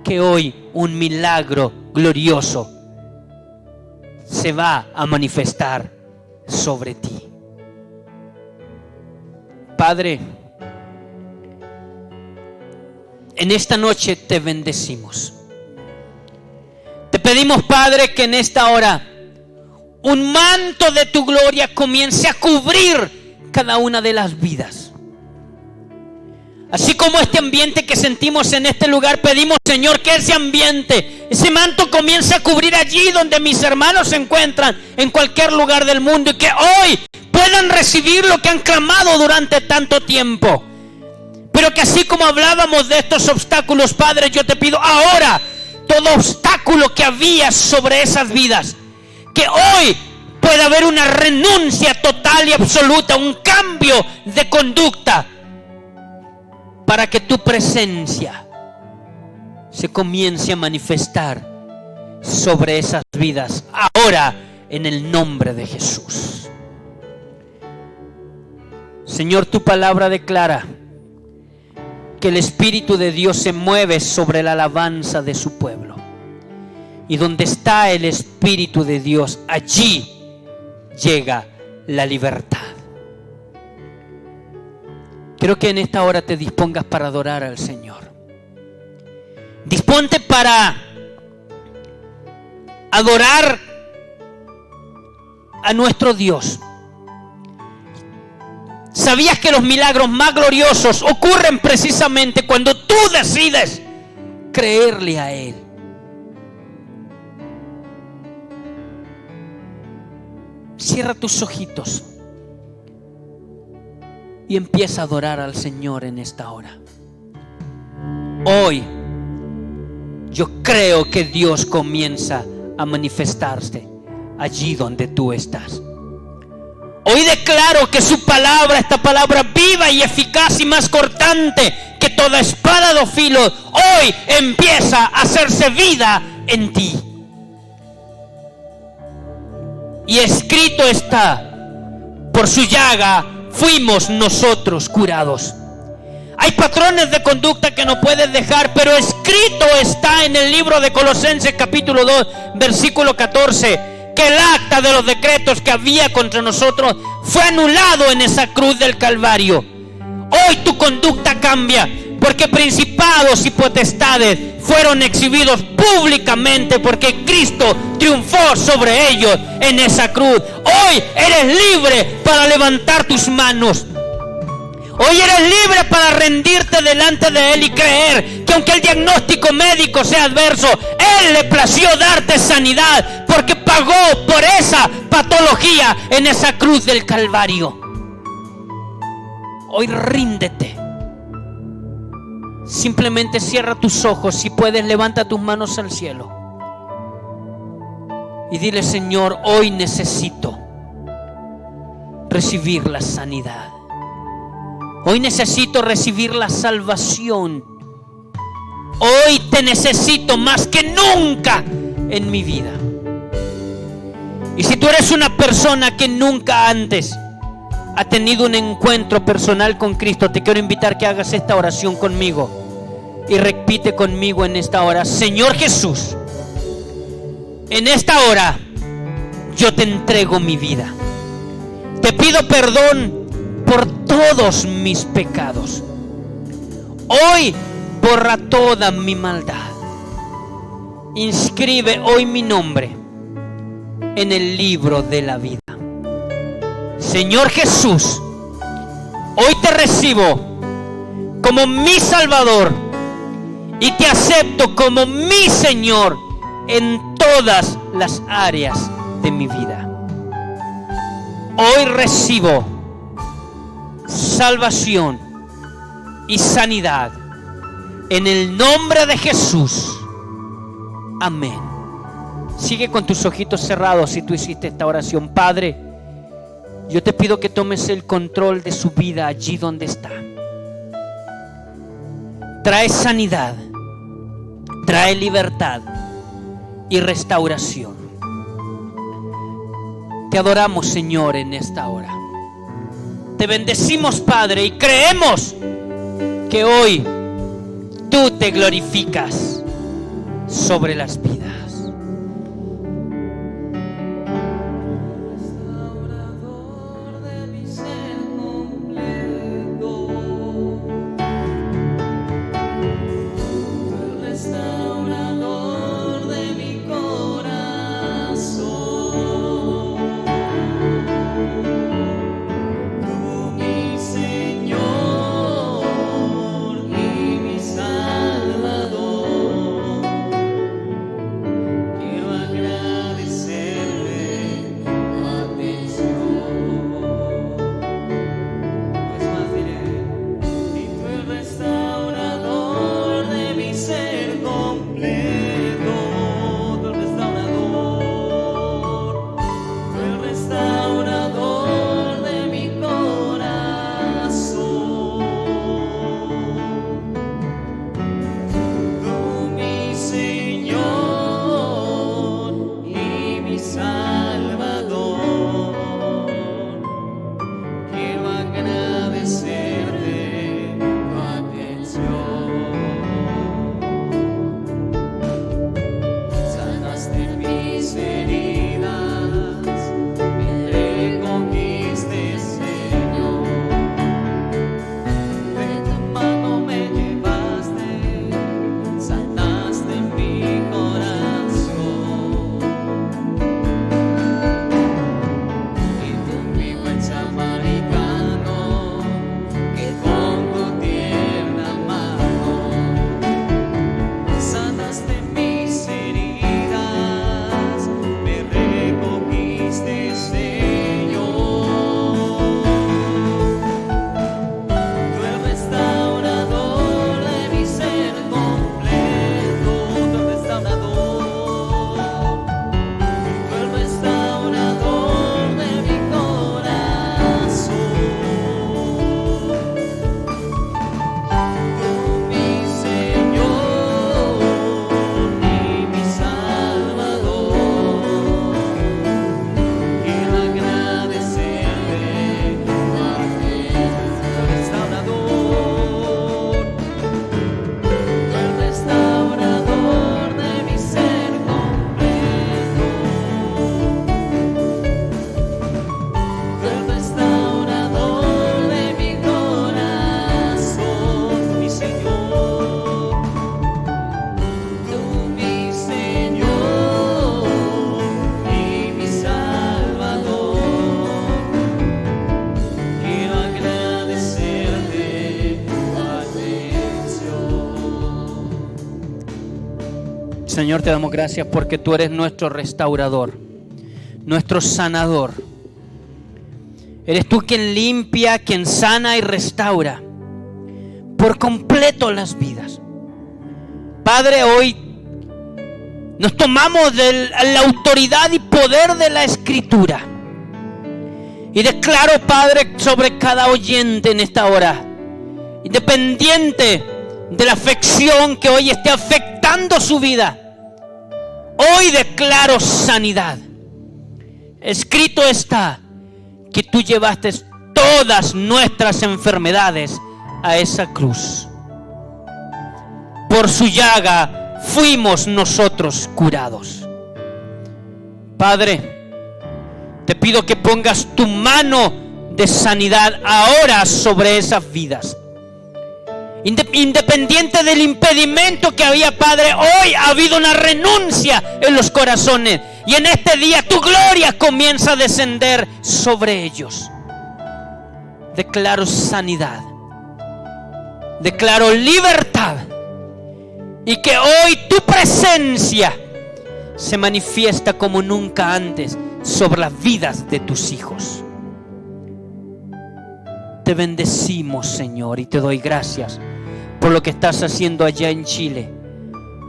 que hoy un milagro glorioso se va a manifestar sobre ti. Padre, en esta noche te bendecimos. Te pedimos, Padre, que en esta hora un manto de tu gloria comience a cubrir cada una de las vidas. Así como este ambiente que sentimos en este lugar, pedimos, Señor, que ese ambiente, ese manto comience a cubrir allí donde mis hermanos se encuentran, en cualquier lugar del mundo, y que hoy puedan recibir lo que han clamado durante tanto tiempo. Pero que así como hablábamos de estos obstáculos, Padre, yo te pido ahora, todo obstáculo que había sobre esas vidas, que hoy pueda haber una renuncia total y absoluta, un cambio de conducta, para que tu presencia se comience a manifestar sobre esas vidas ahora en el nombre de Jesús. Señor, tu palabra declara que el Espíritu de Dios se mueve sobre la alabanza de su pueblo. Y donde está el Espíritu de Dios, allí llega la libertad. Quiero que en esta hora te dispongas para adorar al Señor. Disponte para adorar a nuestro Dios. ¿Sabías que los milagros más gloriosos ocurren precisamente cuando tú decides creerle a Él? Cierra tus ojitos y empieza a adorar al Señor en esta hora. Hoy yo creo que Dios comienza a manifestarse allí donde tú estás. Hoy declaro que su palabra, esta palabra viva y eficaz y más cortante que toda espada de dos filos hoy empieza a hacerse vida en ti. Y escrito está, por su llaga fuimos nosotros curados. Hay patrones de conducta que no puedes dejar, pero escrito está en el libro de Colosenses capítulo 2, versículo 14, que el acta de los decretos que había contra nosotros fue anulado en esa cruz del Calvario. Hoy tu conducta cambia, porque principados y potestades fueron exhibidos públicamente, porque Cristo triunfó sobre ellos en esa cruz. Hoy eres libre para levantar tus manos. Hoy eres libre para rendirte delante de Él y creer que aunque el diagnóstico médico sea adverso, Él le plació darte sanidad, porque pagó por esa patología en esa cruz del Calvario. Hoy ríndete. Simplemente cierra tus ojos. Si puedes, levanta tus manos al cielo y dile: Señor, hoy necesito recibir la sanidad. Hoy necesito recibir la salvación. Hoy te necesito más que nunca en mi vida. Y si tú eres una persona que nunca antes ha tenido un encuentro personal con Cristo, te quiero invitar que hagas esta oración conmigo y repite conmigo en esta hora: Señor Jesús, en esta hora yo te entrego mi vida. Te pido perdón por todos mis pecados. Hoy borra toda mi maldad. Inscribe hoy mi nombre en el libro de la vida. Señor Jesús, hoy te recibo como mi Salvador y te acepto como mi Señor en todas las áreas de mi vida. Hoy recibo salvación y sanidad en el nombre de Jesús. Amén. Sigue con tus ojitos cerrados si tú hiciste esta oración. Padre, yo te pido que tomes el control de su vida allí donde está. Trae sanidad, trae libertad y restauración. Te adoramos, Señor, en esta hora. Te bendecimos, Padre, y creemos que hoy tú te glorificas sobre las vidas. Restaurador de mi ser completo, el restaurador de mi corazón. Mi Señor y mi Salvador, Señor, te damos gracias porque tú eres nuestro restaurador, nuestro sanador. Eres tú quien limpia, quien sana y restaura por completo las vidas. Padre, hoy nos tomamos de la autoridad y poder de la Escritura y declaro, Padre, sobre cada oyente en esta hora, independiente de la afección que hoy esté afectando su vida, hoy declaro sanidad. Escrito está que tú llevaste todas nuestras enfermedades a esa cruz. Por su llaga fuimos nosotros curados. Padre, te pido que pongas tu mano de sanidad ahora sobre esas vidas. Independiente del impedimento que había, Padre, hoy ha habido una renuncia en los corazones. Y en este día tu gloria comienza a descender sobre ellos. Declaro sanidad. Declaro libertad. Y que hoy tu presencia se manifiesta como nunca antes sobre las vidas de tus hijos. Te bendecimos, Señor, y te doy gracias por lo que estás haciendo allá en Chile,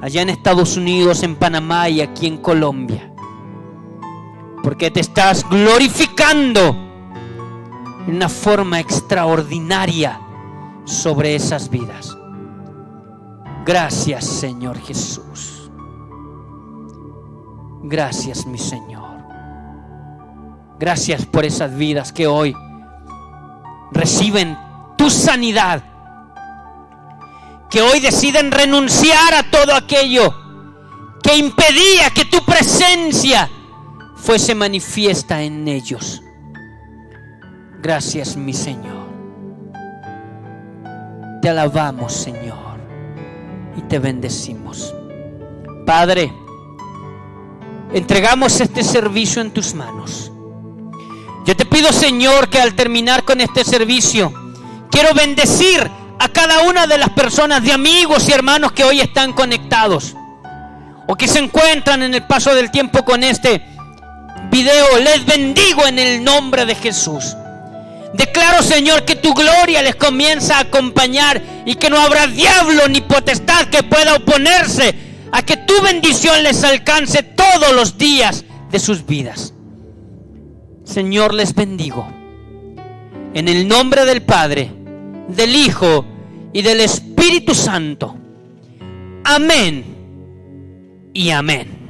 allá en Estados Unidos, en Panamá y aquí en Colombia. Porque te estás glorificando en una forma extraordinaria sobre esas vidas. Gracias, Señor Jesús. Gracias, mi Señor. Gracias por esas vidas que hoy reciben tu sanidad, que hoy deciden renunciar a todo aquello que impedía que tu presencia fuese manifiesta en ellos. Gracias, mi Señor. Te alabamos, Señor, y te bendecimos. Padre, entregamos este servicio en tus manos. Yo te pido, Señor, que al terminar con este servicio, quiero bendecir a cada una de las personas, de amigos y hermanos que hoy están conectados o que se encuentran en el paso del tiempo con este video. Les bendigo en el nombre de Jesús. Declaro, Señor, que tu gloria les comienza a acompañar y que no habrá diablo ni potestad que pueda oponerse a que tu bendición les alcance todos los días de sus vidas. Señor, les bendigo en el nombre del Padre, del Hijo y del Espíritu Santo. Amén y amén.